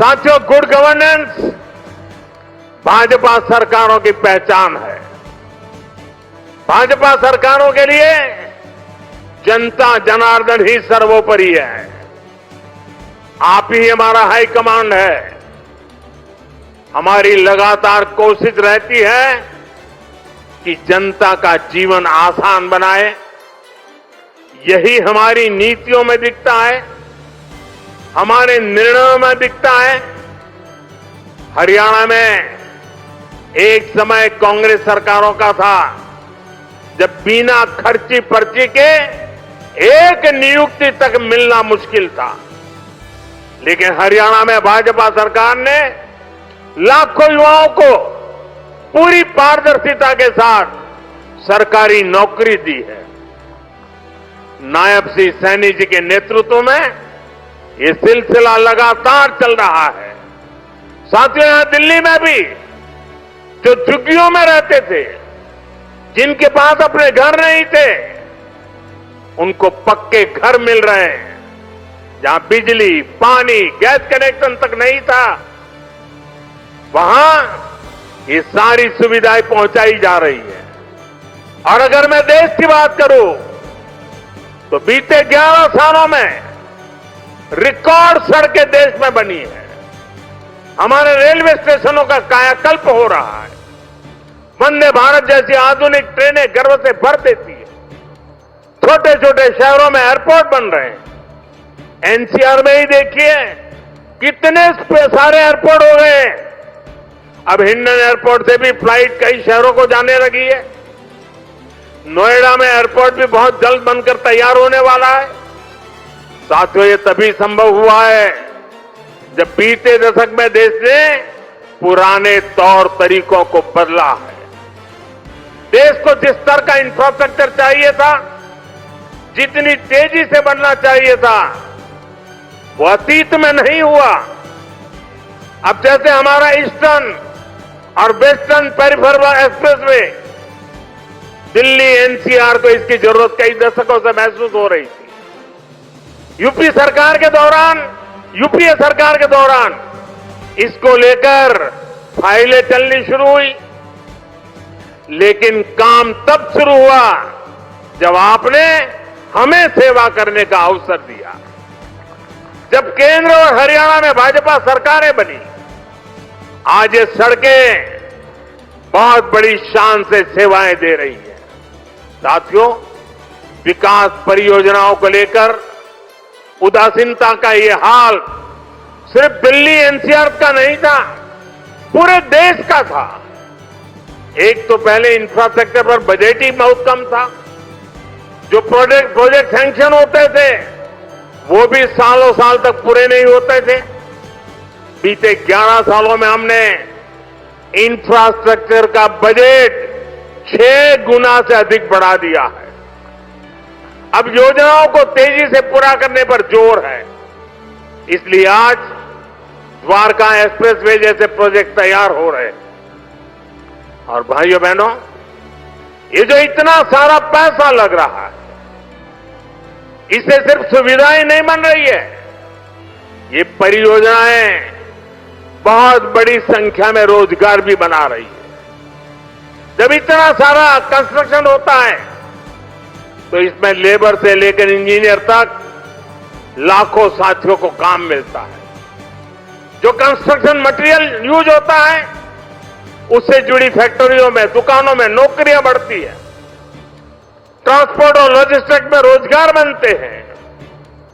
साथियों, good governance Bhajpa सरकारों की पहचान है। भाजपा सरकारों के लिए जनता जनार्दन ही सर्वोपरि है। आप ही हमारा हाईकमांड है। हमारी लगातार कोशिश रहती है कि जनता का जीवन आसान बनाए। यही हमारी नीतियों में दिखता है, हमारे निर्णयों में दिखता है। हरियाणा में एक समय कांग्रेस सरकारों का था जब बिना खर्ची पर्ची के एक नियुक्ति तक मिलना मुश्किल था, लेकिन हरियाणा में भाजपा सरकार ने लाखों युवाओं को पूरी पारदर्शिता के साथ सरकारी नौकरी दी है। नायब श्री सैनी जी के नेतृत्व में ये सिलसिला लगातार चल रहा है। साथियों, यहां दिल्ली में भी जो झुग्गियों में रहते थे, जिनके पास अपने घर नहीं थे, उनको पक्के घर मिल रहे हैं। जहां बिजली, पानी, गैस कनेक्शन तक नहीं था, वहां ये सारी सुविधाएं पहुंचाई जा रही है। और अगर मैं देश की बात करूं तो बीते 11 सालों में रिकॉर्ड सड़कें देश में बनी है। हमारे रेलवे स्टेशनों का कायाकल्प हो रहा है। वंदे भारत जैसी आधुनिक ट्रेनें गर्व से भर देती है। छोटे छोटे शहरों में एयरपोर्ट बन रहे हैं। एनसीआर में ही देखिए कितने सारे एयरपोर्ट हो गए हैं। अब हिंडन एयरपोर्ट से भी फ्लाइट कई शहरों को जाने लगी है। नोएडा में एयरपोर्ट भी बहुत जल्द बनकर तैयार होने वाला है। साथियों, ये तभी संभव हुआ है जब बीते दशक में देश ने पुराने तौर तरीकों को बदला है। देश को जिस स्तर का इंफ्रास्ट्रक्चर चाहिए था, जितनी तेजी से बनना चाहिए था, वो अतीत में नहीं हुआ। अब जैसे हमारा ईस्टर्न और western peripheral expressway, Delhi NCR को इसकी जरूरत कई दशकों से महसूस हो रही थी। यूपीए सरकार के दौरान इसको लेकर फाइलें चलनी शुरू हुई, लेकिन काम तब शुरू हुआ जब आपने हमें सेवा करने का अवसर दिया। जब केंद्र और हरियाणा में भाजपा सरकारें बनी, आज ये सड़कें बहुत बड़ी शान से सेवाएं दे रही है। साथियों, विकास परियोजनाओं को लेकर उदासीनता का ये हाल सिर्फ दिल्ली एनसीआर का नहीं था, पूरे देश का था। एक तो पहले इंफ्रास्ट्रक्चर पर बजट ही बहुत कम था। जो प्रोजेक्ट सैंक्शन होते थे वो भी सालों साल तक पूरे नहीं होते थे। बीते 11 सालों में हमने इंफ्रास्ट्रक्चर का बजट 6 गुना से अधिक बढ़ा दिया है। अब योजनाओं को तेजी से पूरा करने पर जोर है। इसलिए आज द्वारका एक्सप्रेसवे जैसे प्रोजेक्ट तैयार हो रहे हैं। और भाइयों बहनों, ये जो इतना सारा पैसा लग रहा है, इससे सिर्फ सुविधाएं नहीं बन रही है, ये परियोजनाएं बहुत बड़ी संख्या में रोजगार भी बना रही है। जब इतना सारा कंस्ट्रक्शन होता है तो इसमें लेबर से लेकर इंजीनियर तक लाखों साथियों को काम मिलता है। जो कंस्ट्रक्शन मटेरियल यूज होता है उससे जुड़ी फैक्ट्रियों में, दुकानों में नौकरियां बढ़ती है। ट्रांसपोर्ट और लॉजिस्टिक्स में रोजगार बनते हैं।